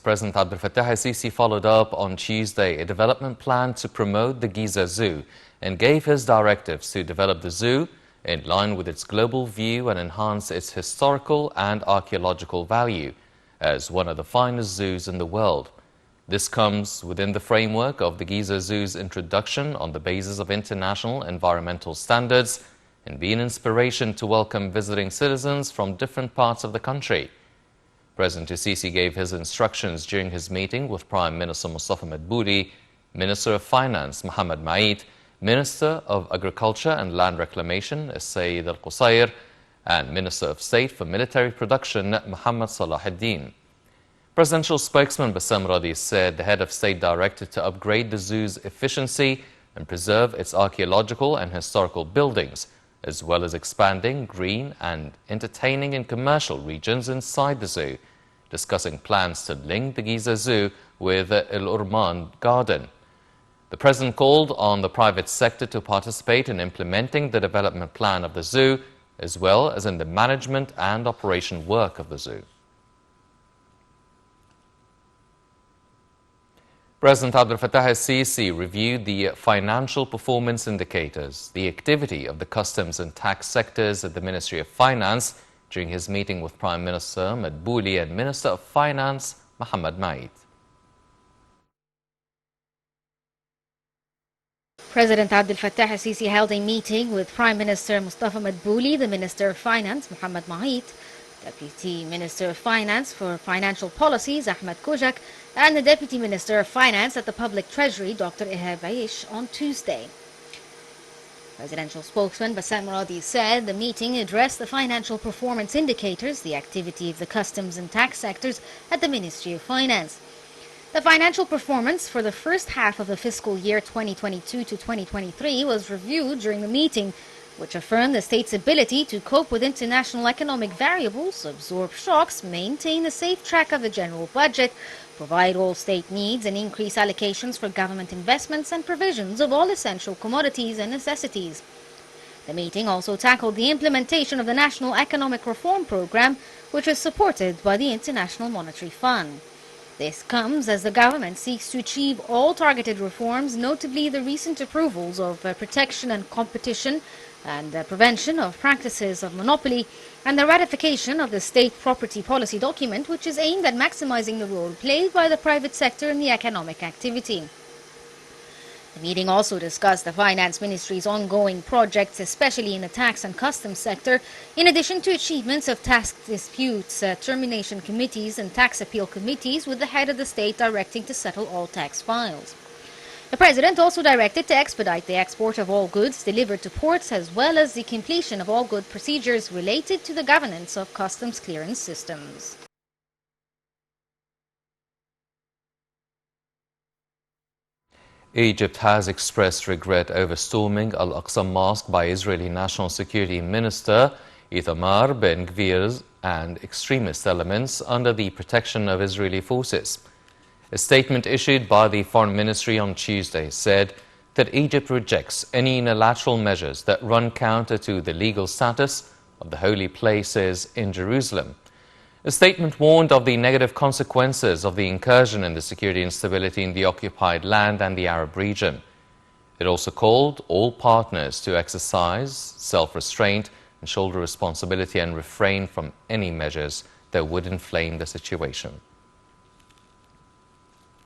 President Abdel Fattah al-Sisi followed up on Tuesday a development plan to promote the Giza Zoo and gave his directives to develop the zoo in line with its global view and enhance its historical and archaeological value as one of the finest zoos in the world. This comes within the framework of the Giza Zoo's introduction on the basis of international environmental standards and be an inspiration to welcome visiting citizens from different parts of the country. President al-Sisi gave his instructions during his meeting with Prime Minister Mustafa Madbouli, Minister of Finance Mohammed Maid, Minister of Agriculture and Land Reclamation Saeed Al-Qusayr, and Minister of State for Military Production Muhammad Salahuddin. Presidential spokesman Bassam Radi said the head of state directed to upgrade the zoo's efficiency and preserve its archaeological and historical buildings, as well as expanding green and entertaining and commercial regions inside the zoo, discussing plans to link the Giza Zoo with El Urman Garden. The president called on the private sector to participate in implementing the development plan of the zoo, as well as in the management and operation work of the zoo. President Abdel Fattah al-Sisi reviewed the financial performance indicators, the activity of the customs and tax sectors at the Ministry of Finance during his meeting with Prime Minister Madbouli and Minister of Finance Mohammed Maid. President Abdel Fattah al-Sisi held a meeting with Prime Minister Mustafa Madbouli, the Minister of Finance Mohammed Maid, Deputy Minister of Finance for Financial Policies Ahmed Kojak, and the Deputy Minister of Finance at the Public Treasury Dr. Ihab Aish on Tuesday. Presidential spokesman Bassam Radi said the meeting addressed the financial performance indicators, the activity of the customs and tax sectors at the Ministry of Finance. The financial performance for the first half of the fiscal year 2022 to 2023 was reviewed during the meeting, which affirmed the state's ability to cope with international economic variables, absorb shocks, maintain a safe track of the general budget, provide all state needs, and increase allocations for government investments and provisions of all essential commodities and necessities. The meeting also tackled the implementation of the National Economic Reform Program, which is supported by the International Monetary Fund. This comes as the government seeks to achieve all targeted reforms, notably the recent approvals of protection and competition and prevention of practices of monopoly, and the ratification of the State Property Policy document, which is aimed at maximizing the role played by the private sector in the economic activity. The meeting also discussed the Finance Ministry's ongoing projects, especially in the tax and customs sector, in addition to achievements of tax disputes, termination committees and tax appeal committees, with the head of the state directing to settle all tax files. The President also directed to expedite the export of all goods delivered to ports, as well as the completion of all good procedures related to the governance of customs clearance systems. Egypt has expressed regret over storming Al-Aqsa Mosque by Israeli National Security Minister Itamar Ben-Gvir and extremist elements under the protection of Israeli forces. A statement issued by the Foreign Ministry on Tuesday said that Egypt rejects any unilateral measures that run counter to the legal status of the holy places in Jerusalem. A statement warned of the negative consequences of the incursion in the security instability in the occupied land and the Arab region. It also called all partners to exercise self-restraint and shoulder responsibility and refrain from any measures that would inflame the situation.